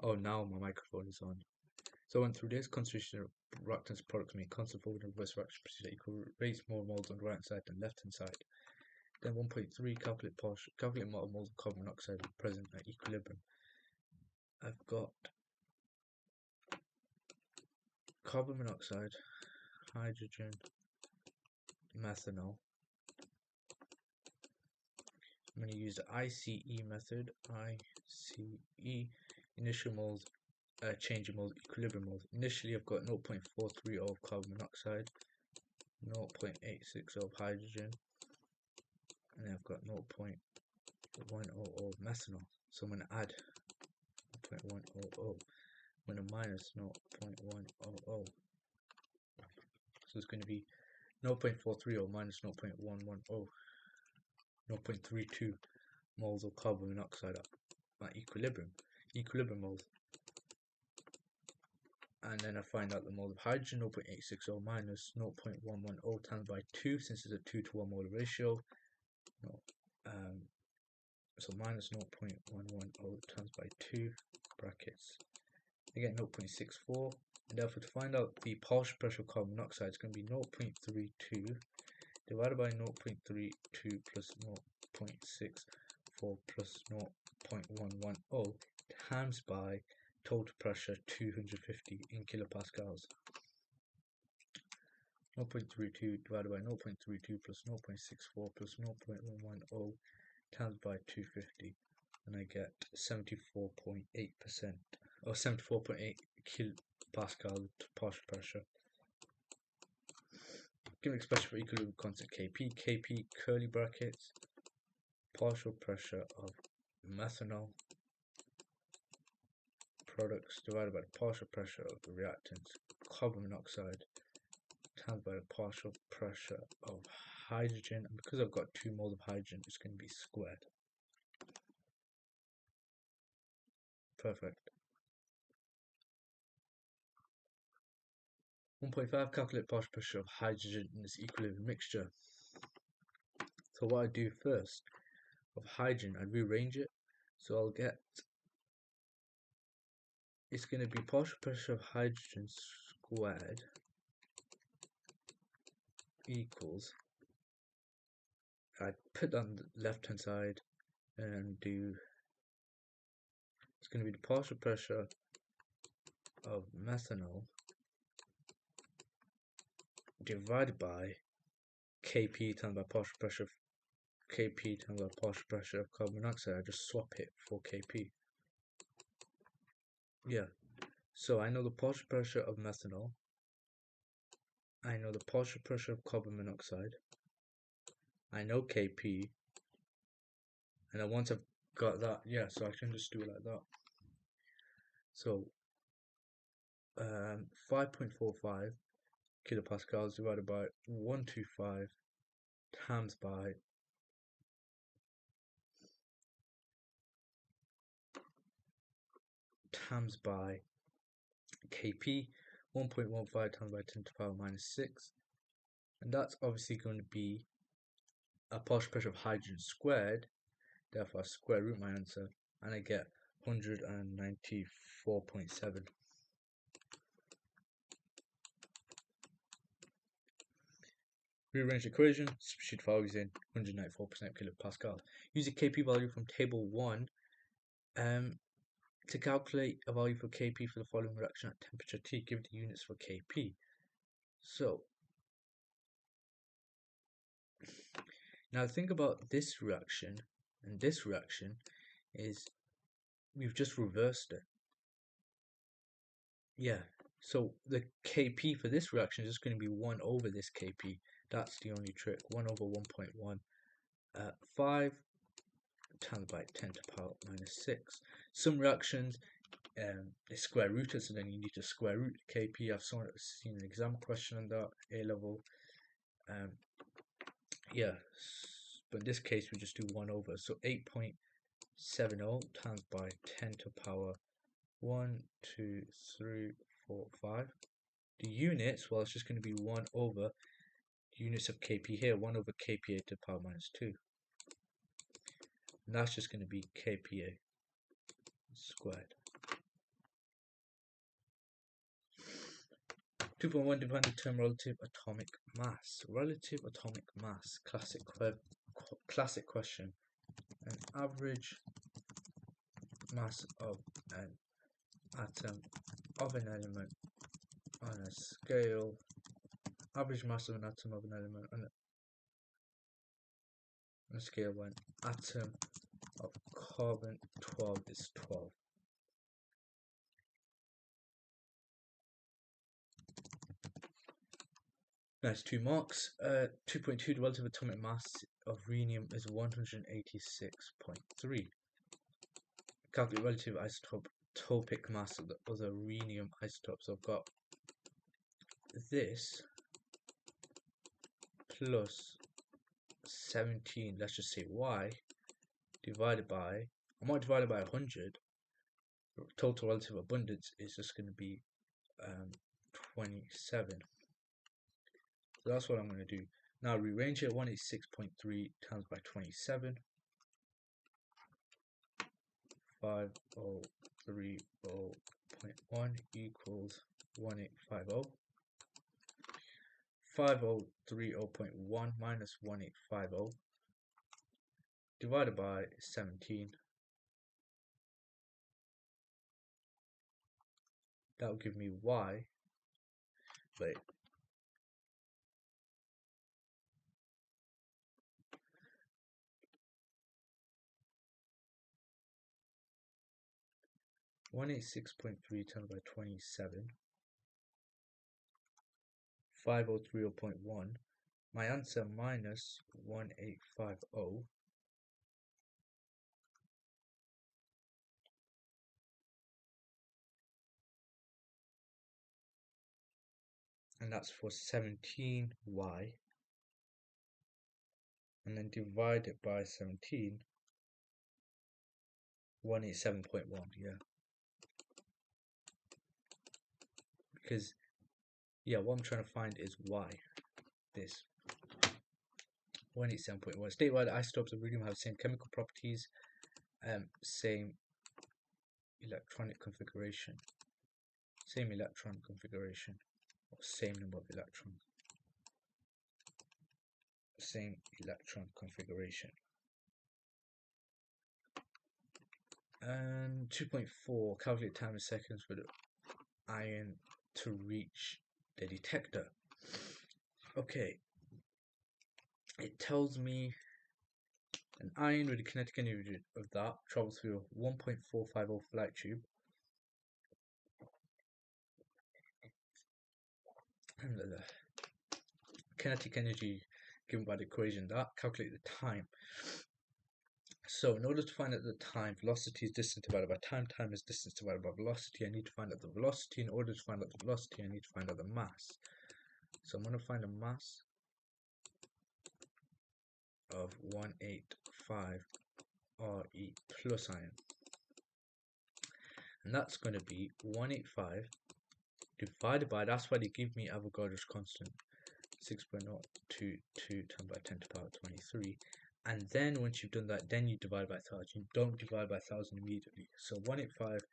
Oh, now my microphone is on. So I went through this concentration of reactants products made constant forward and reverse reaction procedure equal raise more moles on the right hand side than left hand side. Then 1.3 calculate amount of moles of carbon monoxide present at equilibrium. I've got carbon monoxide, hydrogen, methanol. I'm going to use the ICE method. ICE, initial moles, change in moles, equilibrium moles. Initially I've got 0.43 of carbon monoxide, 0.86 of hydrogen, and then I've got 0.10 of methanol. So I'm going to add 0.100. I'm going to minus 0.100. So it's going to be 0.43 minus 0.110, 0.32 moles of carbon monoxide at equilibrium moles. And then I find out the mole of hydrogen, 0.860 minus 0.110 times by 2, since it's a 2 to 1 molar ratio. So minus 0.110 times by 2 brackets. I get 0.64, and therefore to find out the partial pressure of carbon monoxide is going to be 0.32 divided by 0.32 plus 0.64 plus 0.110 times by total pressure 250 in kilopascals. 0.32 divided by 0.32 plus 0.64 plus 0.110 times by 250, and I get 74.8%, or 74.8 kilopascal partial pressure. Give an expression for equilibrium constant Kp. Kp curly brackets, partial pressure of methanol products divided by the partial pressure of the reactants carbon monoxide times by the partial pressure of hydrogen, and because I've got 2 moles of hydrogen, it's going to be squared. Perfect. 1.5 calculate partial pressure of hydrogen in this equilibrium mixture. So what I do first, of hydrogen, I rearrange it, so I'll get, it's going to be partial pressure of hydrogen squared equals, I put on the left hand side and do, it's going to be the partial pressure of methanol divided by Kp times by partial pressure of Kp times by partial pressure of carbon monoxide. I just swap it for Kp. Yeah, so I know the partial pressure of methanol, I know the partial pressure of carbon monoxide, I know Kp, and then once I've got that, yeah, so I can just do it like that. So 5.45 kilopascals divided by 125 times by Kp, 1.15 times by 10 to the power minus 6, and that's obviously going to be a partial pressure of hydrogen squared. Therefore I square root my answer and I get 194.7. Rearrange the equation, substitute values in, 194% kilopascal. Use the Kp value from table 1 to calculate a value for Kp for the following reaction at temperature T. Give the units for Kp. So now think about this reaction, and this reaction is, we've just reversed it. Yeah, so the Kp for this reaction is just going to be 1 over this Kp. That's the only trick. 1 over 1.1. 5 times by 10 to the power minus 6. Some reactions is square rooted, so then you need to square root Kp. I've seen an exam question on that, A level. Yeah, but in this case we just do 1 over. So 8.70 times by 10 to the power 1, 2, 3, 4, 5. The units, well, it's just going to be 1 over the units of Kp here, 1 over Kpa to the power minus 2. And that's just going to be Kpa squared. 2.1 define the term relative atomic mass. Relative atomic mass, classic question. An average mass of an atom of an element on a scale. Average mass of an atom of an element on a scale when atom of carbon 12 is 12. Nice, 2 marks. 2.2, the relative atomic mass of rhenium is 186.3. Calculate relative isotopic mass of the other rhenium isotopes. So I've got this plus 17, let's just say y, divided by, I might divide it by 100. Total relative abundance is just going to be 27. So that's what I'm going to do. Now rearrange it. 186.3 times by 27. 5030.1 equals 1850. 5030.1 minus 1850 divided by 17. That will give me y. Wait. 186.3 times by 27. 5030.1. My answer minus 1850. And that's for 17y. And then divide it by 17. 187.1, yeah. Because, yeah, what I'm trying to find is y. This. 187.1. Statewide isotopes of rhenium have the same chemical properties, same electronic configuration. Same electron configuration. Or same number of electrons. Same electron configuration. And 2.4, calculate time in seconds for the ion to reach the detector. Okay, it tells me an ion with the kinetic energy of that travels through a 1.450 flight tube, and the kinetic energy given by the equation that, calculate the time. So in order to find out the time, velocity is distance divided by time, time is distance divided by velocity. I need to find out the velocity. In order to find out the velocity, I need to find out the mass. So I'm going to find a mass of 185 Re plus ion. And that's going to be 185 divided by, that's why they give me Avogadro's constant, 6.022 times by 10 to the power 23. And then once you've done that, then you divide by 1000. You don't divide by 1000 immediately. So 185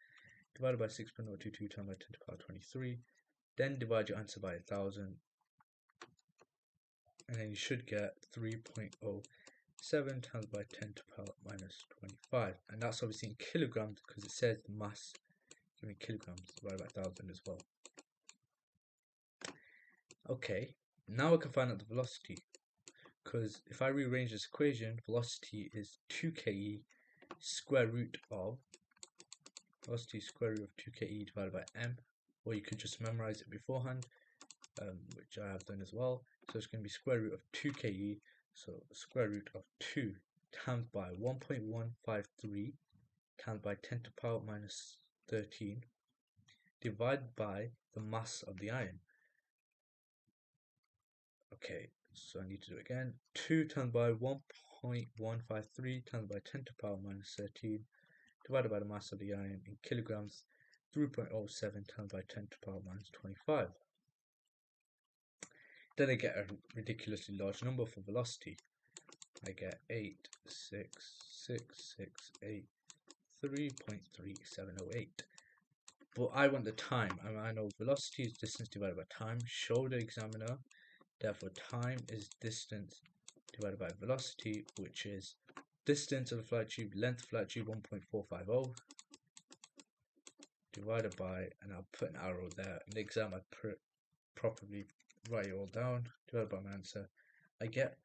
divided by 6.022 times by 10 to the power 23. Then divide your answer by 1000. And then you should get 3.07 times by 10 to the power minus 25. And that's obviously in kilograms because it says the mass in kilograms divided by 1000 as well. Okay, now I can find out the velocity. Because if I rearrange this equation, velocity is 2ke square root of, velocity square root of 2ke divided by m, or you could just memorize it beforehand, which I have done as well. So it's going to be square root of 2ke, so square root of 2 times by 1.153 times by 10 to the power minus 13 divided by the mass of the ion. Okay, so I need to do it again. 2 times by 1.153 times by 10 to the power minus 13 divided by the mass of the ion in kilograms, 3.07 times by 10 to the power minus 25. Then I get a ridiculously large number for velocity. I get 86668 3.3708. but I want the time. I know velocity is distance divided by time. Show the examiner. Therefore, time is distance divided by velocity, which is distance of the flight tube, length of flight tube 1.450 divided by, and I'll put an arrow there. In the exam, I properly write it all down. Divided by my answer, I get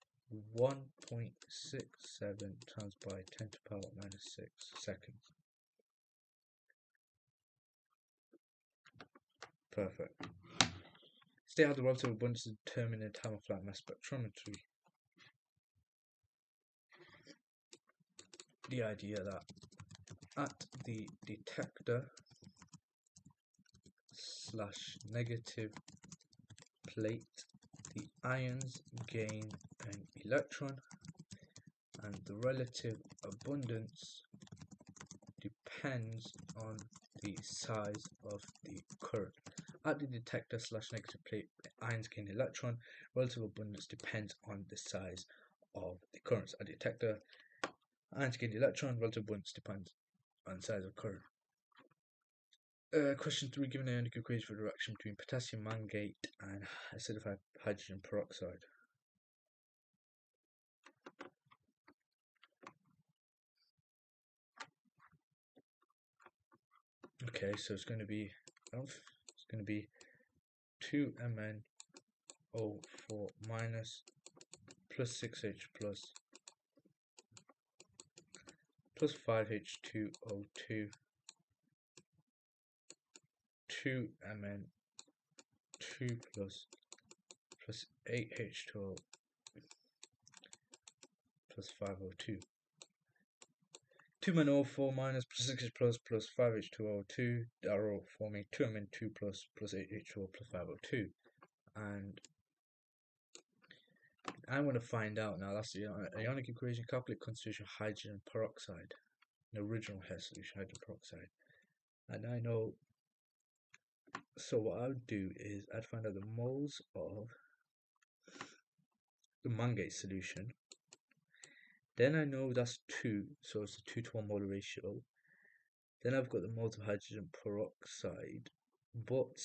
1.67 times by 10 to the power minus 6 seconds. Perfect. State how the relative abundance is determined in time of flight mass spectrometry. The idea that at the detector / negative plate, the ions gain an electron, and the relative abundance depends on the size of the current. At the detector / negative plate, ions gain an electron. Relative abundance depends on the size of the currents. At the detector, ions gain the electron. Relative abundance depends on the size of the current. Question 3. Given the ionic equation for the reaction between potassium mangate and acidified hydrogen peroxide. Okay, so it's going to be 2MnO4 minus plus 6H plus 5H2O2 2Mn2 plus 8H2O plus 5O2. 2MnO4 minus plus 6H plus 5H2O2 arrow forming 2Mn2 plus 8H2O plus 5O2. And I want to find out now, that's the ionic equation, calculate concentration of hydrogen peroxide, the original Hess solution, hydrogen peroxide. And I know, so what I would do is I'd find out the moles of the mangate solution. Then I know that's 2, so it's a 2 to 1 molar ratio. Then I've got the moles of hydrogen peroxide, but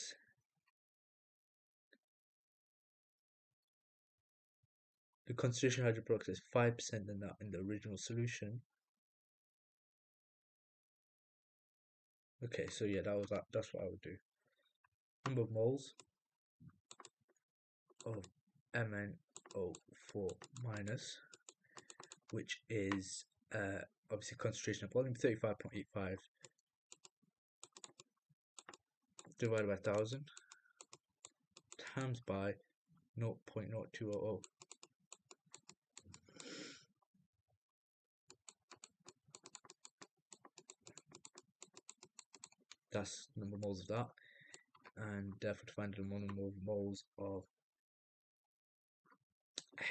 the concentration of hydrogen peroxide is 5% than that in the original solution. Okay, so yeah, that's what I would do. Number of moles of MnO4 minus, which is obviously concentration of volume 35.85 divided by 1000 times by 0.0200. That's the number of moles of that, and therefore to find the number of moles of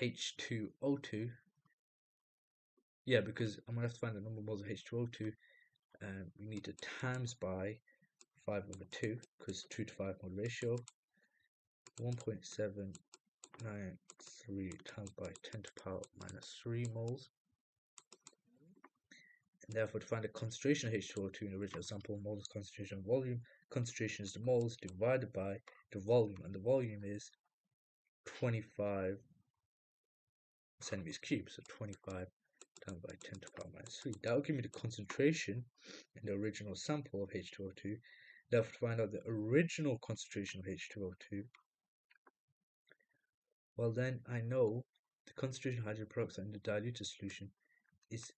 H2O2. Yeah, because I'm gonna have to find the number of moles of H2O2. We need to times by 5/2 because 2 to 5 mole ratio. 1.793 times by 10 to the power minus 3 moles. And therefore, to find the concentration of H2O2 in the original sample, moles concentration volume. Concentration is the moles divided by the volume, and the volume is 25 centimeters cubed, so 25 times by 10 to the power minus 3. That will give me the concentration in the original sample of H2O2. Therefore, to find out the original concentration of H2O2, well then I know the concentration of hydrogen peroxide in the diluted solution is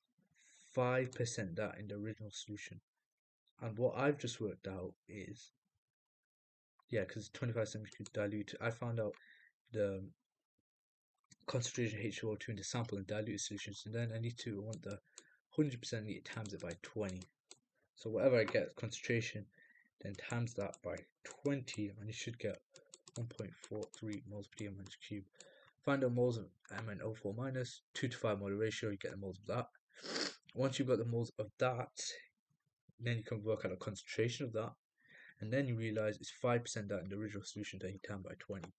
5% that in the original solution. And what I've just worked out is, yeah, because 25 centimeters cubed diluted, I found out the concentration of H2O2 in the sample in diluted solutions, and then I want the 100% need to times it by 20. So whatever I get concentration, then times that by 20, and you should get 1.43 moles per DM minus cube. Find the moles of MnO4 minus, 2 to 5 molar ratio, you get the moles of that. Once you've got the moles of that, then you can work out the concentration of that, and then you realize it's 5% that in the original solution, then you times by 20.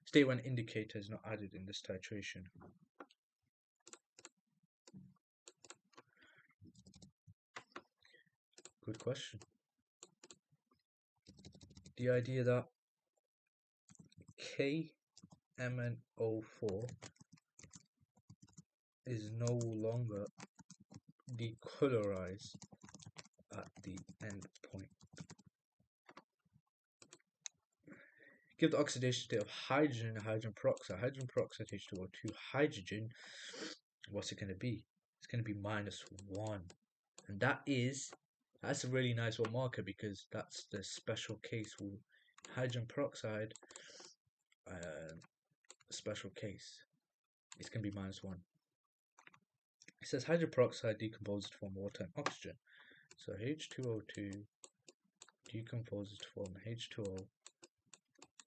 State when indicator is not added in this titration. Good question. the idea that KMnO4 is no longer decolorized at the end point. Give the oxidation state of hydrogen and hydrogen peroxide. Hydrogen peroxide H2O2. Hydrogen, what's it going to be? It's going to be -1. And that's a really nice one marker, because that's the special case for hydrogen peroxide. Special case. It's going to be -1. It says hydrogen peroxide decomposes to form water and oxygen. So H2O2 decomposes to form H2O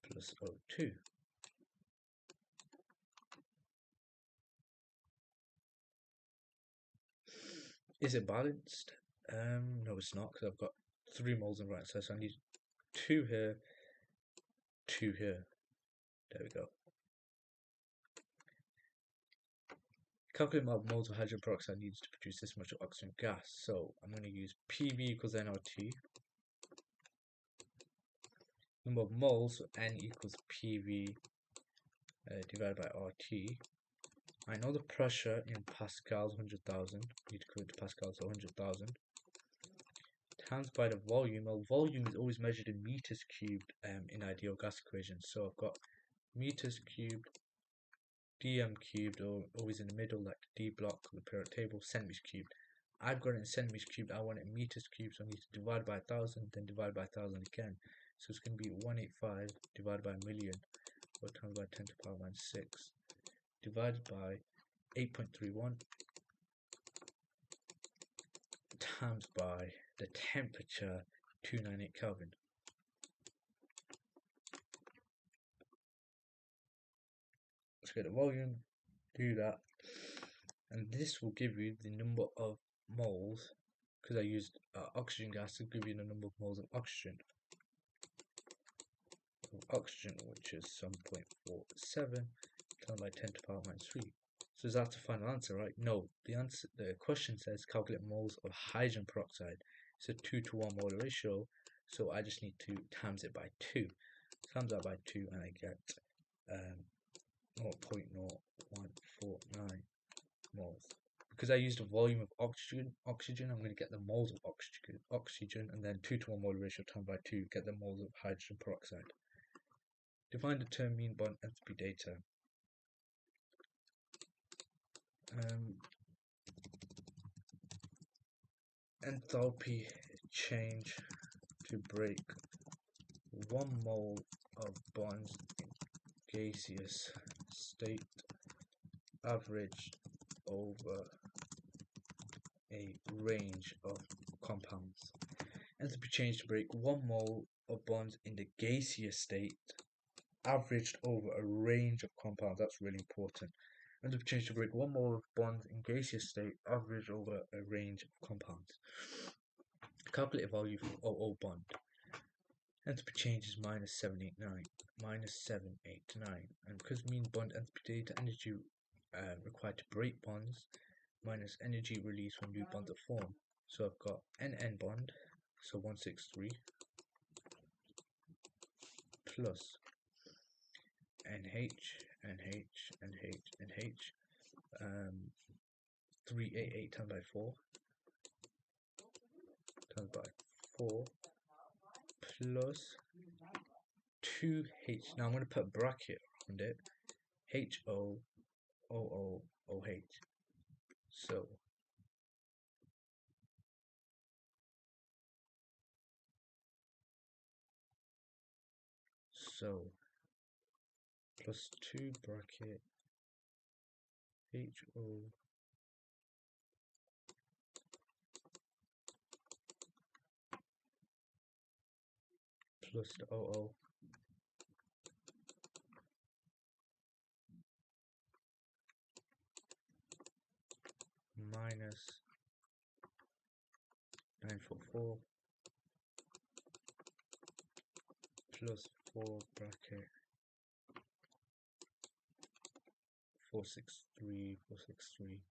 plus O2. Is it balanced? No, it's not, because I've got 3 moles on the right side, so I need 2 here, 2 here. There we go. Calculate amount of moles of hydrogen peroxide needs to produce this much oxygen gas. So I'm going to use PV equals nRT. Number of moles, so N equals PV divided by RT. I know the pressure in pascals, 100,000. Need to convert to pascals, so 100,000. Times by the volume. Well, volume is always measured in meters cubed in ideal gas equations. So I've got meters cubed, dm cubed, or always in the middle, like the D block of the periodic table, centimeters cubed. I've got it in centimeters cubed, I want it in meters cubed, so I need to divide by 1,000, then divide by 1,000 again. So it's going to be 185 divided by a million, or times by 10 to the power minus 6, divided by 8.31, times by the temperature, 298 Kelvin. Let's get the volume, do that, and this will give you the number of moles, because I used oxygen gas to give you the number of moles of oxygen. Which is 7.47 times by 10 to the power minus 3. So is that the final answer, right? No, the question says calculate moles of hydrogen peroxide. It's a 2-to-1 molar ratio, so I just need to times it by 2. Times that by 2 and I get 0.0149 moles. Because I used the volume of oxygen, I'm going to get the moles of oxygen, and then 2-to-1 molar ratio times by 2, get the moles of hydrogen peroxide. Define the term mean bond enthalpy data. Enthalpy change to break 1 mole of bonds in gaseous state averaged over a range of compounds. Enthalpy change to break 1 mole of bonds in the gaseous state averaged over a range of compounds. That's really important. Enthalpy change to break 1 mole of bonds in gaseous state averaged over a range of compounds. Calculate value for OO bond. Enthalpy change is -789, and because mean bond enthalpy data, energy required to break bonds minus energy released when new bonds are formed. So I've got NN bond, so 163, plus NH, 388 times by 4 times by 4 plus 2H. Now I'm going to put a bracket around it. HOOOH. So plus 2 bracket HO plus the OO minus 944 plus 4 bracket 463.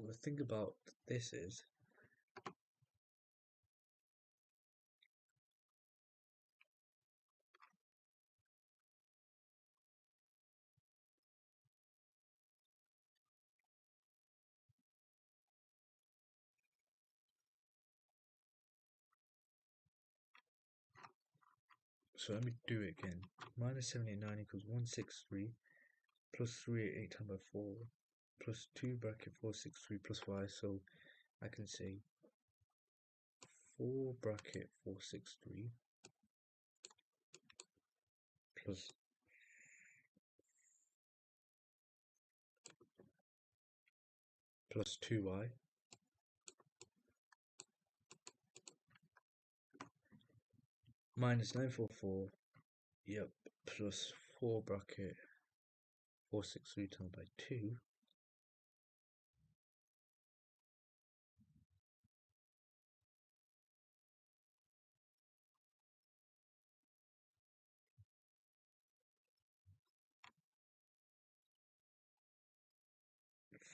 the thing about this is, so let me do it again. Minus 789 equals 163 plus 388 times by 4 plus 2 bracket 463 plus y. So I can say 4 bracket 463 plus 2y minus 944, yep, plus 4 bracket 463 times by 2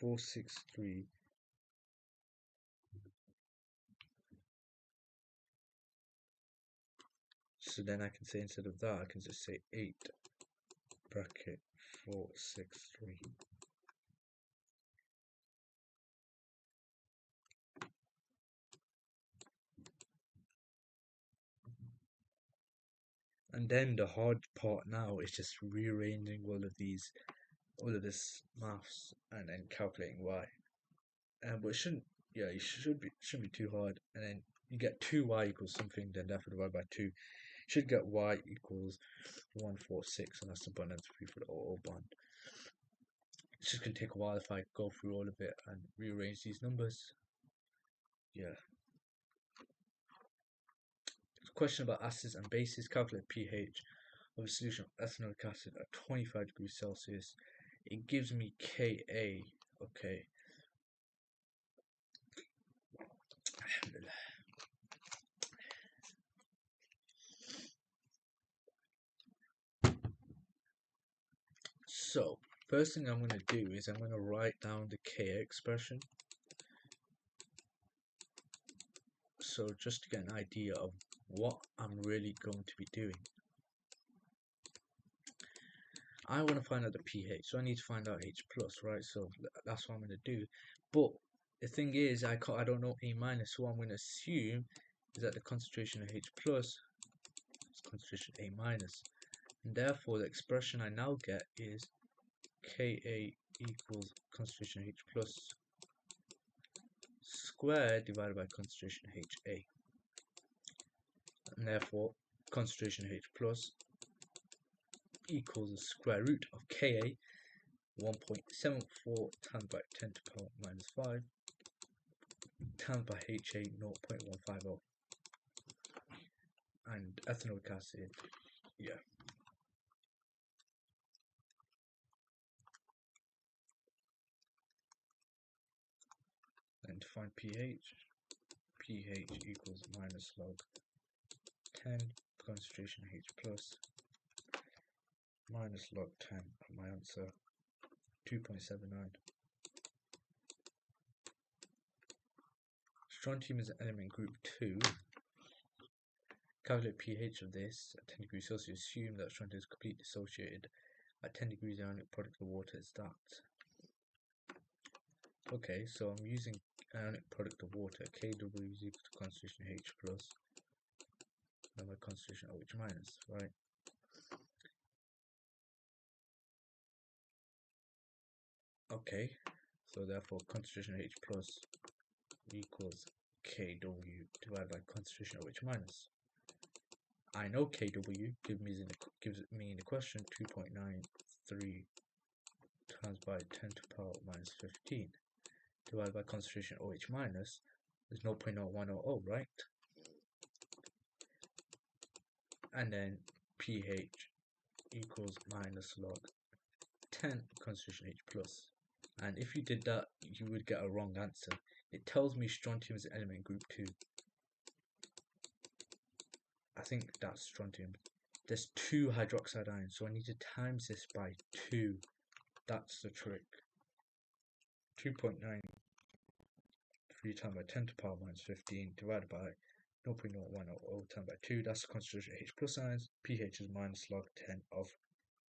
463. So then I can say, instead of that, I can just say 8 bracket 463. And then the hard part now is just rearranging all of this maths and then calculating y. But it shouldn't be too hard. And then you get 2y equals something, then therefore divided by 2. You should get y equals 146, and that's the bond and 3 for the auto bond. It's just gonna take a while if I go through all of it and rearrange these numbers. Yeah. Question about acids and bases. Calculate pH of a solution of ethanoic acid at 25 degrees Celsius. It gives me Ka. Okay. So, first thing I'm going to do is I'm going to write down the Ka expression. So, just to get an idea of what I'm really going to be doing. I want to find out the pH, so I need to find out H+, right? So, that's what I'm going to do. But the thing is, I don't know A minus, so what I'm going to assume is that the concentration of H plus is concentration A minus. And therefore, the expression I now get is Ka equals concentration H plus squared divided by concentration HA. And therefore, concentration H plus equals the square root of Ka, 1.74 times by 10 to the power minus 5 times by HA, 0.150. And ethanoic acid, yeah. And to find pH equals minus log 10 concentration H plus minus log 10, my answer 2.79. Strontium is an element group 2. Calculate pH of this at 10 degrees Celsius. Assume that strontium is completely dissociated at 10 degrees. The ionic product of water is that. Okay, so I'm using ionic product of water. Kw is equal to concentration H plus and my concentration OH minus, right? Okay, so therefore concentration H plus equals Kw divided by concentration OH minus. I know Kw gives me in the question 2.93 times by 10 to the power minus 15 divided by concentration OH minus is 0.0100, right? And then pH equals minus log 10 concentration H plus. And if you did that, you would get a wrong answer. It tells me strontium is element group 2. I think that's strontium. There's 2 hydroxide ions, so I need to times this by 2. That's the trick. 2.9 3 times by 10 to the power minus 15 divided by 0.0100 times by 2. That's the concentration of H plus ions. pH is minus log 10 of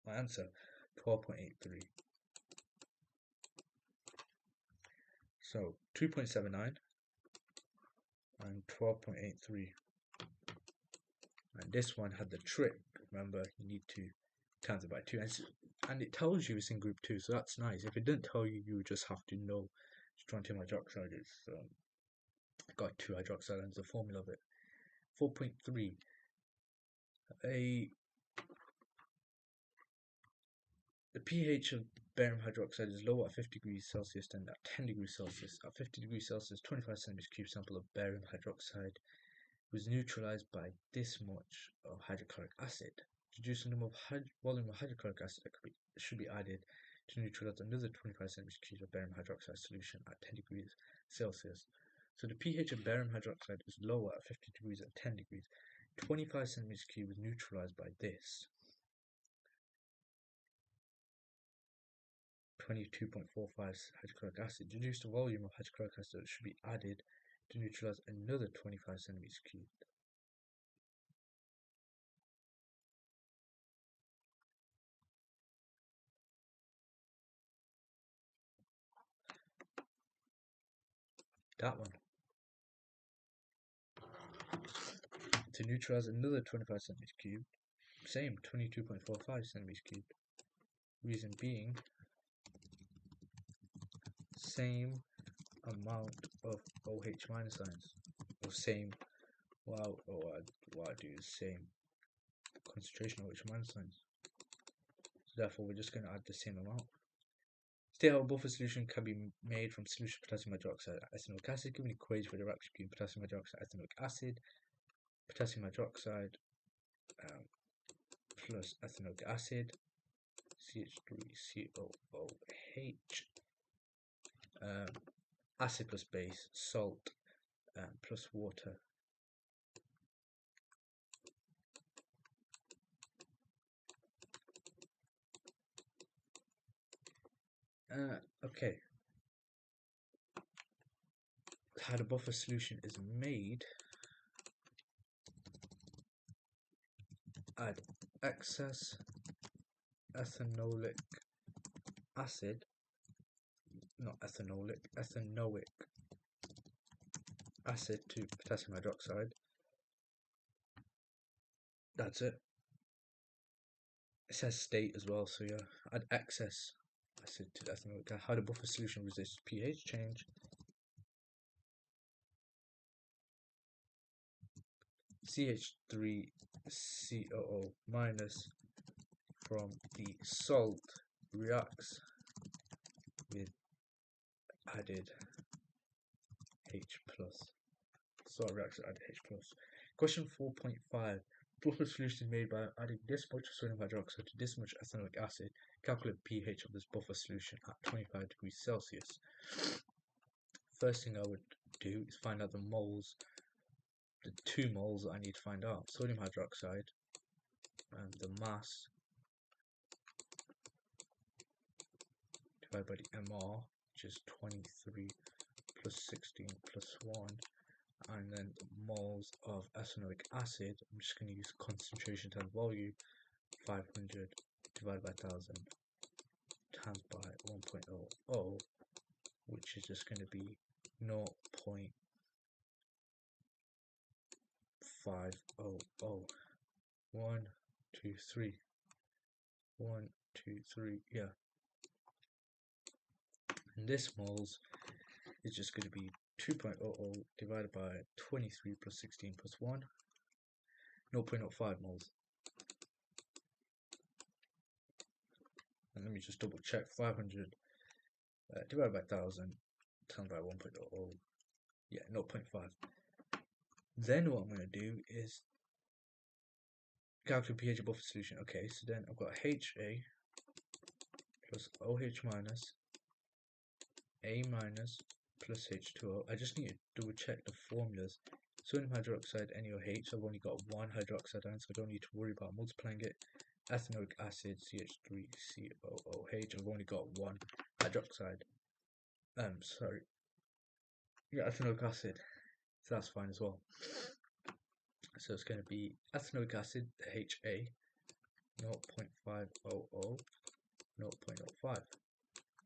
my answer, 12.83. So 2.79 and 12.83. And this one had the trick. Remember, you need to times it by 2. And it tells you it's in group 2, so that's nice. If it didn't tell you, you would just have to know strontium hydroxide is got 2 hydroxide and the formula of it. 4.3. The pH of barium hydroxide is lower at 50 degrees Celsius than at 10 degrees Celsius. At 50 degrees Celsius, 25 centimeters cube sample of barium hydroxide was neutralized by this much of hydrochloric acid. To reduce the number of volume of hydrochloric acid that should be added to neutralize another 25 centimeters cubes of barium hydroxide solution at 10 degrees Celsius. So the pH of barium hydroxide is lower at 50 degrees and 10 degrees. 25 centimeters cubed was neutralized by this. 22.45 hydrochloric acid. To reduce the volume of hydrochloric acid that should be added to neutralize another 25 centimeters cubed. That one. To neutralize another 25 centimeters cubed, same 22.45 centimeters cubed. Reason being, same amount of OH minus ions, or same, what I do is same concentration of OH minus ions. So therefore, we're just going to add the same amount. State how a buffer solution can be made from solution of potassium hydroxide and ethanoic acid. Given the equation for the reaction between potassium hydroxide and ethanoic acid, potassium hydroxide plus ethanoic acid, CH3COOH, acid plus base, salt plus water. Okay. How the buffer solution is made: add excess ethanoic acid, not ethanoic, ethanoic acid to potassium hydroxide. That's it. It says state as well, so yeah, add excess acid to the ethanoic. How the buffer solution resists pH change. CH3COO minus from the salt reacts with added H plus. Salt reacts with added H plus. Question 4.5. Buffer solution is made by adding this much sodium hydroxide to this much ethanoic acid. Calculate pH of this buffer solution at 25 degrees Celsius. First thing I would do is find out the moles, the 2 moles that I need to find out. Sodium hydroxide and the mass divided by the MR, which is 23 plus 16 plus 1, and then the moles of ethanoic acid. I'm just going to use concentration times volume, 500 divided by 1000 times by 1.00, which is just going to be 0.500. 1, 2, 3. 1, 2, 3, yeah. And this moles is just going to be 2.00 divided by 23 plus 16 plus 1, 0.05 moles. And let me just double check, 500 divided by 1000 times by 1.00, yeah, 0.5. Then what I'm going to do is calculate pH of buffer solution. Okay, so then I've got HA plus OH minus A minus plus H2O. I just need to double check the formulas. Sodium hydroxide NaOH, I've only got 1 hydroxide ion, so I don't need to worry about multiplying it. Ethanoic acid CH3COOH, I've only got 1 hydroxide. Sorry. get ethanoic acid, so that's fine as well. So it's going to be ethanoic acid, HA, 0.500, 0.05. I'm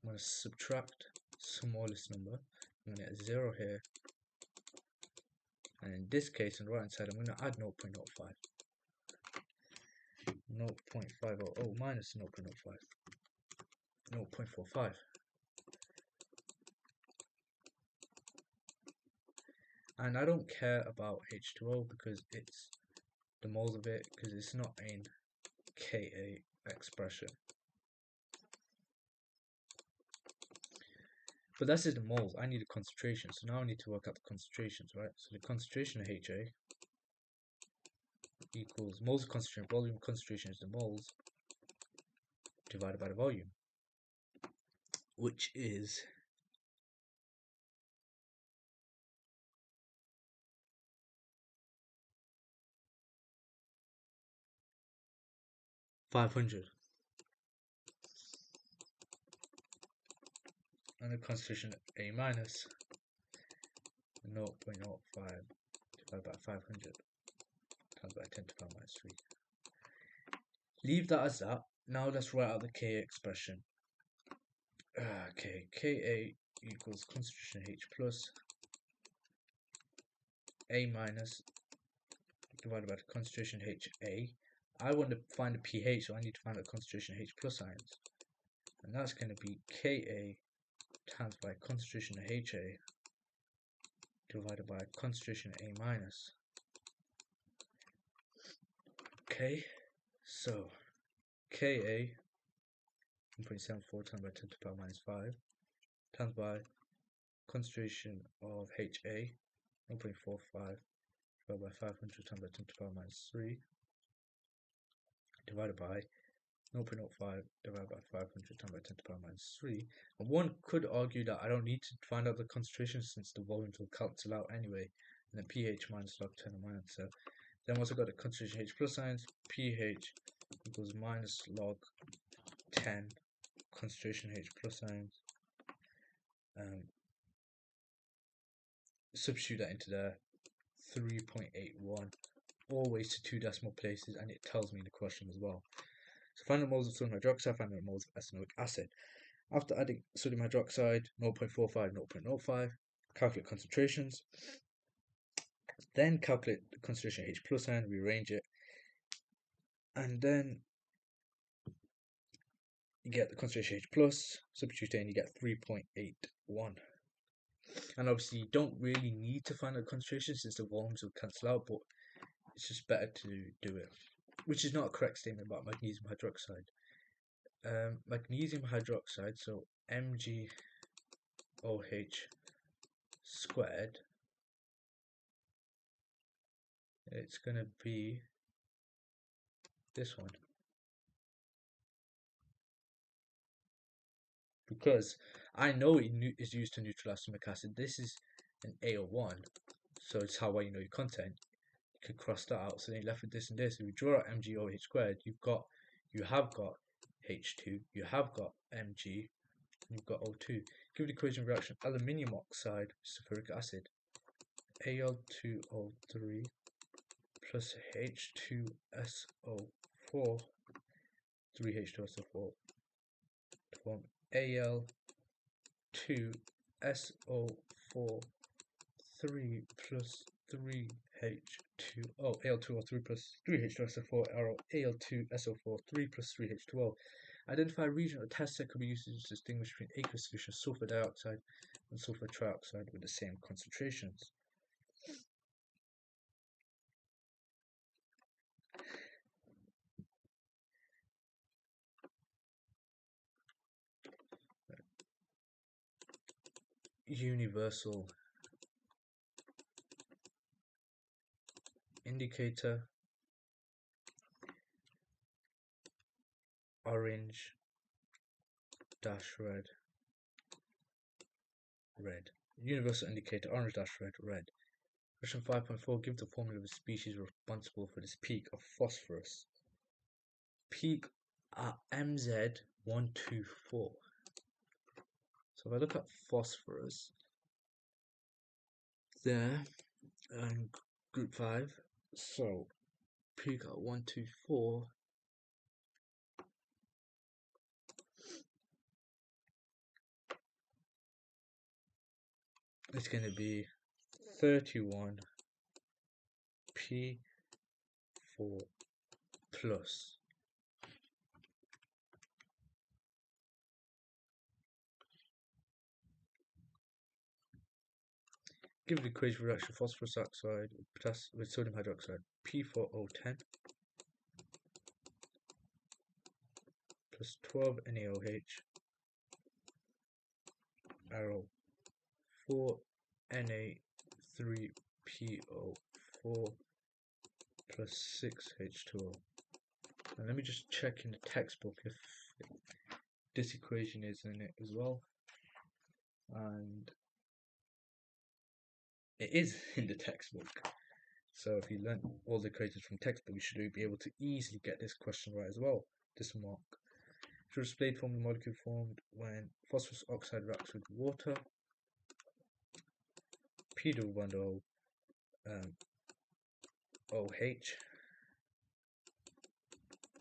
going to subtract smallest number. I'm going to get 0 here. And in this case, on the right hand side, I'm going to add 0.05. 0.500 minus 0.05. 0.45. And I don't care about H2O because it's the moles of it, because it's not in Ka expression. But that's just the moles. I need a concentration, so now I need to work out the concentrations, right? So the concentration of HA equals moles of concentration, volume concentration is the moles divided by the volume, which is 500. And the concentration A minus 0.05 divided by 500 times by 10 to the power minus 3. Leave that as that. Now let's write out the Ka expression. Okay, Ka equals concentration H plus A minus divided by the concentration HA. I want to find the pH, so I need to find the concentration H plus ions. And that's going to be Ka times by concentration of HA divided by concentration A minus. Okay, so Ka 1.74 times by 10 to the power minus 5 times by concentration of HA 1.45 divided by 500 times by 10 to the power minus 3 divided by 0.05 divided by 500 times by 10 to the power minus 3. And one could argue that I don't need to find out the concentration since the volumes will cancel out anyway, and then pH minus log 10 and minus. So then once I've got the concentration H plus ions, pH equals minus log 10 concentration H plus ions. Substitute that into there, 3.81, always to 2 decimal places, and it tells me in the question as well. So find the moles of sodium hydroxide, find the moles of ethanoic acid. After adding sodium hydroxide, 0.45, 0.05, calculate concentrations. Then calculate the concentration H plus ion, rearrange it, and then you get the concentration H plus, substitute it, and you get 3.81. And obviously you don't really need to find the concentration since the volumes will cancel out, but it's just better to do it. Which is not a correct statement about magnesium hydroxide. Magnesium hydroxide, so MgOH squared, it's going to be this one. Because I know it is used to neutralize stomach acid. This is an AO1, so it's how well you know your content. You can cross that out. So then you're left with this and this. If you draw out MgOH squared, you have got H2, you have got Mg, and you've got O2. Give the equation of reaction: aluminium oxide, sulfuric acid, Al2O3 plus H2SO4, 3H2SO4 to form Al2SO4 3 plus 3H2O, Al2O3 plus 3H2SO4, Al2SO4 3 plus 3H2O. Identify a region or test that could be used to distinguish between aqueous solution sulfur dioxide and sulfur trioxide with the same concentrations. Universal indicator, orange dash red, red. Universal indicator, orange dash red, red. Question 5.4, give the formula of a species responsible for this peak of phosphorus. Peak at MZ124. So if I look at phosphorus, there and group 5. So P got 1, 2, 4. It's going to be 31 P4 plus give the equation for reaction phosphorus oxide with sodium hydroxide P4O10 plus 12 NaOH arrow 4 Na3PO4 plus 6 H2O. And let me just check in the textbook if this equation is in it as well. And it is in the textbook. So if you learn all the equations from textbook, you should be able to easily get this question right as well. This mark. So displayed form the molecule formed when phosphorus oxide reacts with water. P double bond O OH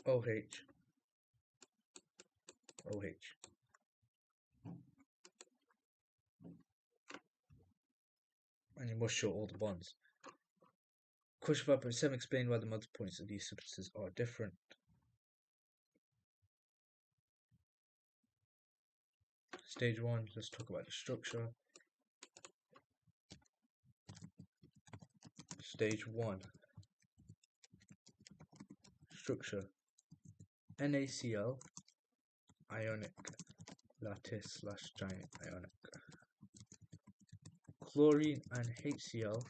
OH OH. And you must show all the bonds. Question 5.7 explain why the melting points of these substances are different. Stage 1, let's talk about the structure. Stage 1, structure. NaCl, ionic lattice / giant ionic. Chlorine and HCl,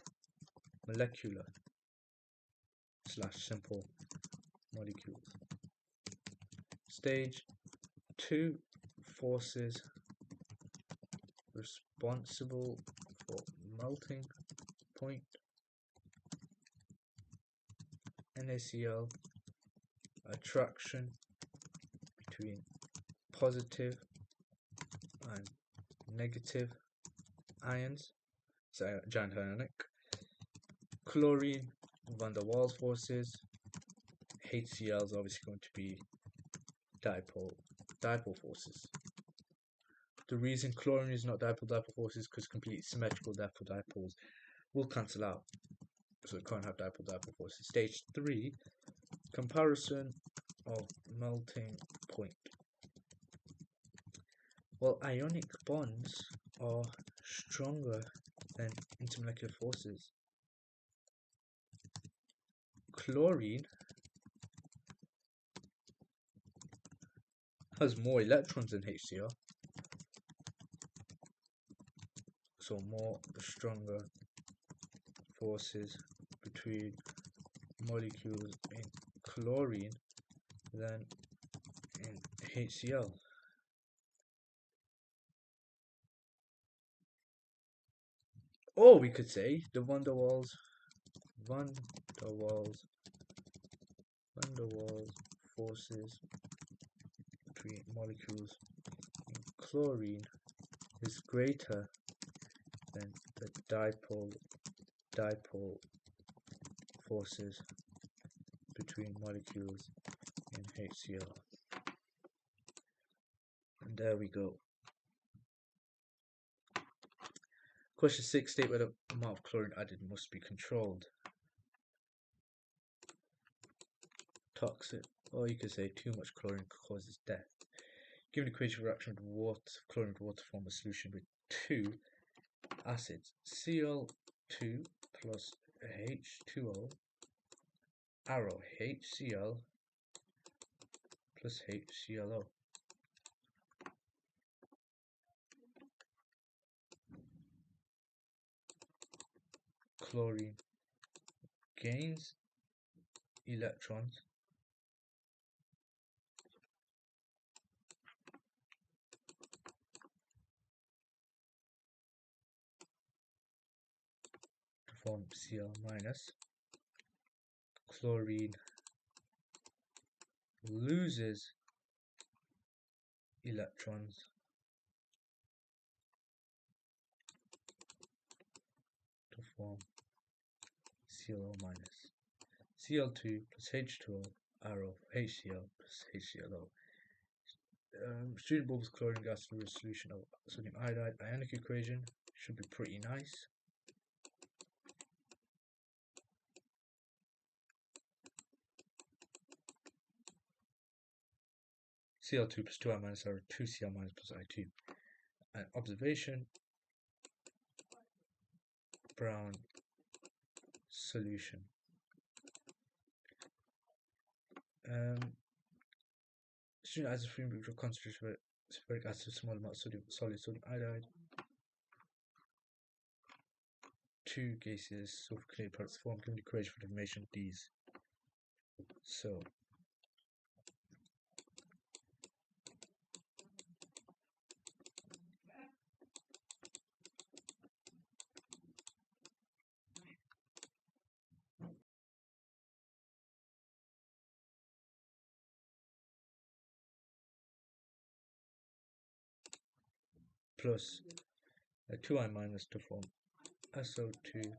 molecular / simple molecules. Stage 2, forces responsible for melting point. NaCl, attraction between positive and negative ions, so giant ionic. Chlorine, van der Waals forces. HCl is obviously going to be dipole forces. The reason chlorine is not dipole forces is because completely symmetrical dipoles will cancel out, so it can't have dipole forces. Stage 3, comparison of melting point. Well, ionic bonds are stronger than intermolecular forces. Chlorine has more electrons than HCl, so more stronger forces between molecules in chlorine than in HCl. Or we could say the van der Waals forces between molecules in chlorine is greater than the dipole forces between molecules in HCl. And there we go. Question 6, state whether the amount of chlorine added must be controlled. Toxic, or you could say too much chlorine causes death. Given the equation for reaction with water, chlorine with water form a solution with 2 acids, Cl2 plus H2O, arrow HCl plus HClO. Chlorine gains electrons to form Cl minus. Chlorine loses electrons to form ClO minus Cl2 plus H2O arrow HCl plus HClO. Student bulbous chlorine gas through a solution of sodium iodide. Ionic equation should be pretty nice. Cl2 plus 2I minus R, 2Cl minus plus I2. And observation, brown solution. Student adds a free molecule concentration of sulfuric acid, small amount of solid sodium iodide, 2 gaseous sulfur-containing products form, given the equation for the formation of these. So plus 2I minus to form SO2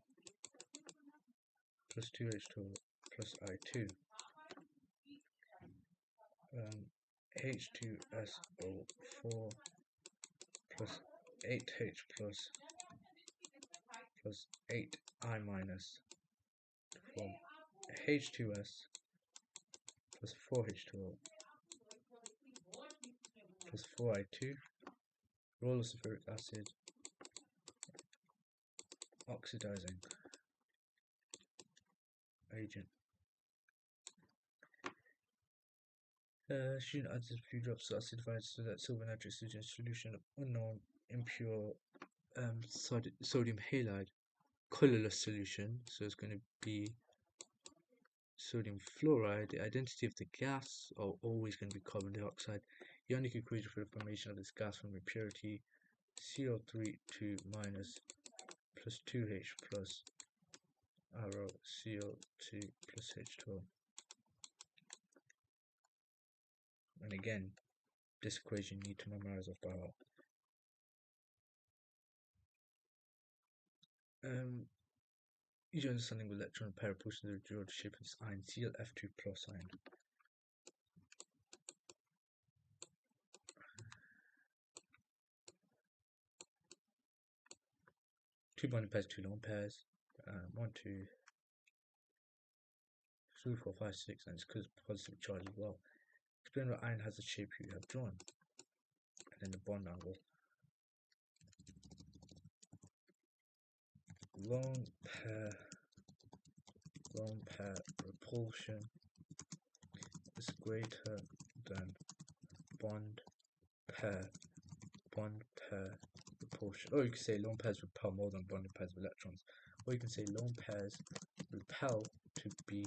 plus 2H2O plus I2, H2SO4 plus 8H plus 8I minus to form H2S plus 4H2O plus 4I2, role of sulfuric acid, oxidizing agent. Student adds a few drops of acidified so that silver nitrate solution of unknown impure sodium halide, colorless solution, so it's going to be sodium fluoride. The identity of the gas are always going to be carbon dioxide. Ionic equation for the formation of this gas from impurity CO3 2 minus plus 2H plus arrow CO2 plus H2O. And again, this equation you need to memorize off by heart. Usual understanding of electron pair portion of the George shape of this ion, Cl(F2) plus ion. Two bonding pairs, two lone pairs. 1, 2, 3, 4, 5, 6, and it's because positive charge as well. Explain what ion has the shape you have drawn, and then the bond angle. Lone pair repulsion is greater than bond pair repulsion. Or you can say lone pairs repel more than bonding pairs of electrons. Or you can say lone pairs repel to be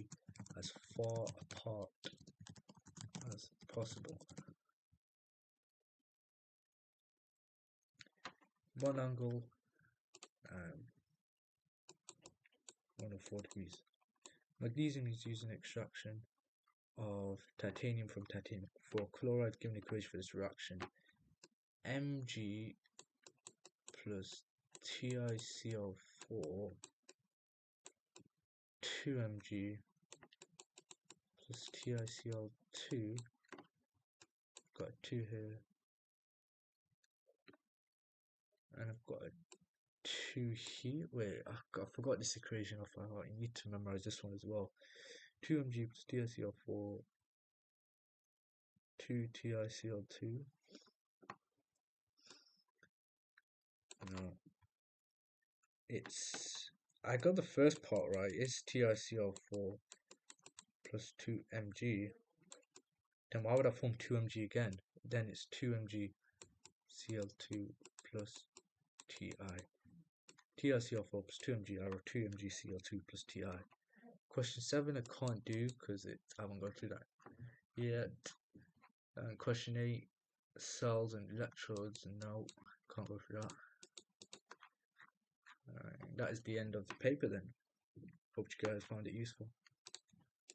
as far apart as possible. Bond angle 104 degrees. Magnesium is used in extraction of titanium from titanium 4 chloride, given the equation for this reaction. Mg plus TiCl4 2Mg plus TiCl2, got a 2 here, and I've got a 2 here. Wait, I forgot this equation off by heart. You need to memorize this one as well. 2Mg plus TiCl4 2 TiCl2. No, I got the first part right. It's TiCl4 plus 2Mg. Then why would I form 2Mg again? Then it's 2Mg Cl2 plus Ti. TiCl4 plus 2Mg arrow 2Mg Cl2 plus Ti. Question 7 I can't do because I haven't gone through that yet. Question 8, cells and electrodes. No, can't go through that. That is the end of the paper then. Hope you guys found it useful.